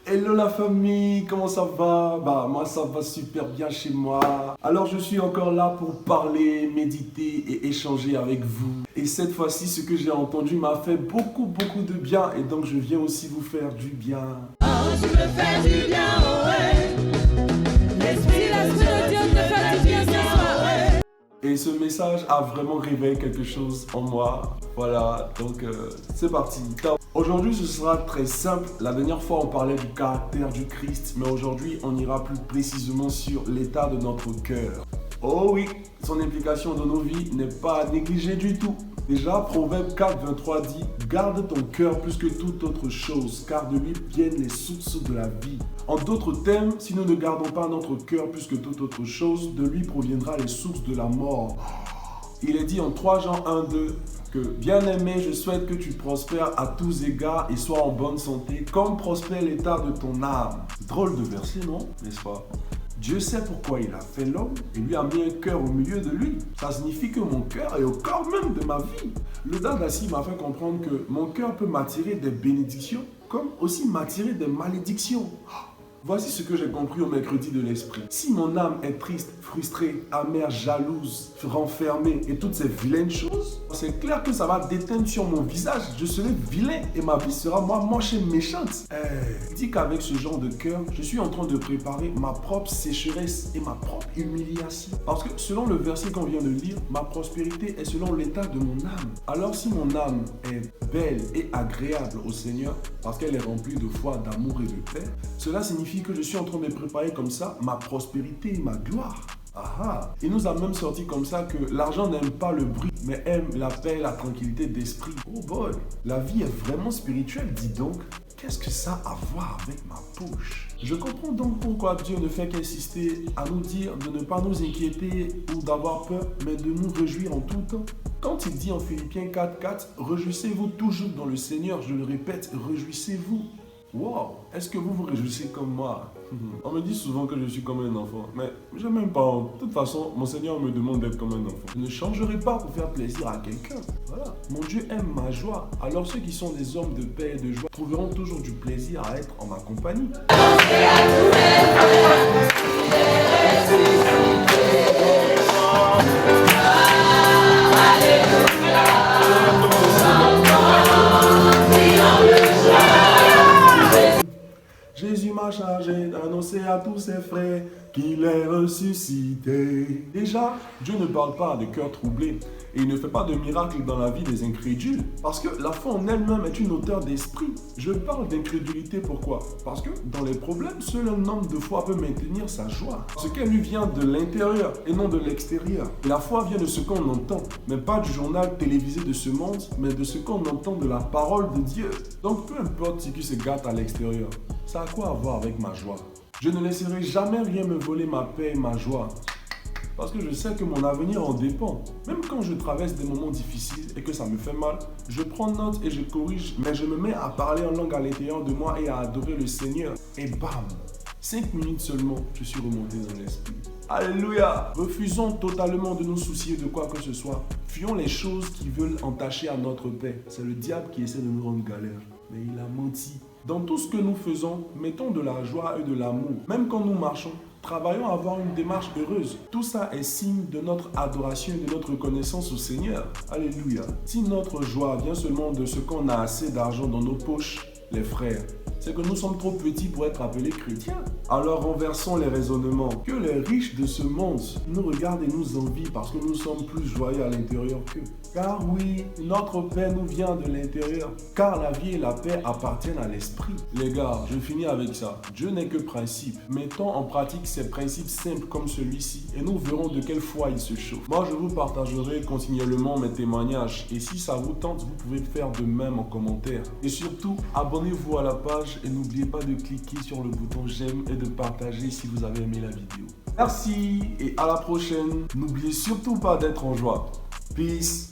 Hello la famille, comment ça va? Bah moi ça va super bien chez moi. Alors je suis encore là pour parler, méditer et échanger avec vous. Et cette fois-ci ce que j'ai entendu m'a fait beaucoup de bien et donc je viens aussi vous faire du bien. Oh, tu me fais du bien, oh ouais. L'esprit de Dieu te fait du bien ce soir, ouais. Et ce message a vraiment révélé quelque chose en moi. Voilà, donc c'est parti. Aujourd'hui, ce sera très simple. La dernière fois, on parlait du caractère du Christ, mais aujourd'hui, on ira plus précisément sur l'état de notre cœur. Oh oui, son implication dans nos vies n'est pas à négliger du tout. Déjà, Proverbe 4, 23 dit « Garde ton cœur plus que toute autre chose, car de lui viennent les sources de la vie. » En d'autres termes, si nous ne gardons pas notre cœur plus que toute autre chose, de lui proviendra les sources de la mort. Il est dit en 3 Jean 1, 2 que « Bien-aimé, je souhaite que tu prospères à tous égards et sois en bonne santé, comme prospère l'état de ton âme. » Drôle de verset, non? N'est-ce pas? Dieu sait pourquoi il a fait l'homme et lui a mis un cœur au milieu de lui. Ça signifie que mon cœur est au corps même de ma vie. Le Dadassi m'a fait comprendre que mon cœur peut m'attirer des bénédictions comme aussi m'attirer des malédictions. Voici ce que j'ai compris au mercredi de l'esprit. Si mon âme est triste, frustrée, amère, jalouse, renfermée et toutes ces vilaines choses, c'est clair que ça va déteindre sur mon visage. Je serai vilain et ma vie sera moche et méchante. Dis qu'avec ce genre de cœur, je suis en train de préparer ma propre sécheresse et ma propre humiliation. Parce que selon le verset qu'on vient de lire, ma prospérité est selon l'état de mon âme. Alors si mon âme est belle et agréable au Seigneur, parce qu'elle est remplie de foi, d'amour et de paix, cela signifie que je suis en train de préparer comme ça ma prospérité et ma gloire. Ah, il nous a même sorti comme ça que l'argent n'aime pas le bruit, mais aime la paix et la tranquillité d'esprit. Oh boy, la vie est vraiment spirituelle, dis donc. Qu'est-ce que ça a à voir avec ma poche? Je comprends donc pourquoi Dieu ne fait qu'insister à nous dire de ne pas nous inquiéter ou d'avoir peur, mais de nous réjouir en tout temps. Quand il dit en Philippiens 4, réjouissez-vous toujours dans le Seigneur, je le répète, réjouissez-vous. Wow, est-ce que vous vous réjouissez comme moi? On me dit souvent que je suis comme un enfant, mais je n'ai même pas honte. De toute façon, mon Seigneur me demande d'être comme un enfant. Je ne changerai pas pour faire plaisir à quelqu'un. Voilà, mon Dieu aime ma joie. Alors ceux qui sont des hommes de paix et de joie trouveront toujours du plaisir à être en ma compagnie. Jésus m'a chargé d'annoncer à tous ses frères qu'il est ressuscité. Déjà, Dieu ne parle pas de cœur troublé et il ne fait pas de miracle dans la vie des incrédules parce que la foi en elle-même est une hauteur d'esprit. Je parle d'incrédulité pourquoi? Parce que dans les problèmes, seul un homme de foi peut maintenir sa joie. Ce qu'elle lui vient de l'intérieur et non de l'extérieur. Et la foi vient de ce qu'on entend, mais pas du journal télévisé de ce monde, mais de ce qu'on entend de la parole de Dieu. Donc peu importe ce qui se gâte à l'extérieur, ça a quoi à voir avec ma joie? Je ne laisserai jamais rien me voler ma paix et ma joie. Parce que je sais que mon avenir en dépend. Même quand je traverse des moments difficiles et que ça me fait mal, je prends note et je corrige, mais je me mets à parler en langue à l'intérieur de moi et à adorer le Seigneur. Et bam! 5 minutes seulement, je suis remonté dans l'esprit. Alléluia! Refusons totalement de nous soucier de quoi que ce soit. Fuyons les choses qui veulent entacher à notre paix. C'est le diable qui essaie de nous rendre galère. Mais il a menti. Dans tout ce que nous faisons, mettons de la joie et de l'amour. Même quand nous marchons, travaillons à avoir une démarche heureuse. Tout ça est signe de notre adoration et de notre reconnaissance au Seigneur. Alléluia. Si notre joie vient seulement de ce qu'on a assez d'argent dans nos poches, les frères, c'est que nous sommes trop petits pour être appelés chrétiens. Alors renversons les raisonnements. Que les riches de ce monde nous regardent et nous envient parce que nous sommes plus joyeux à l'intérieur qu'eux. Car oui, notre paix nous vient de l'intérieur. Car la vie et la paix appartiennent à l'esprit. Les gars, je finis avec ça. Dieu n'est que principe. Mettons en pratique ces principes simples comme celui-ci et nous verrons de quelle foi il se chauffe. Moi, je vous partagerai continuellement mes témoignages et si ça vous tente, vous pouvez faire de même en commentaire. Et surtout, abonnez-vous à la page et n'oubliez pas de cliquer sur le bouton j'aime et de partager si vous avez aimé la vidéo. Merci et à la prochaine. N'oubliez surtout pas d'être en joie. Peace.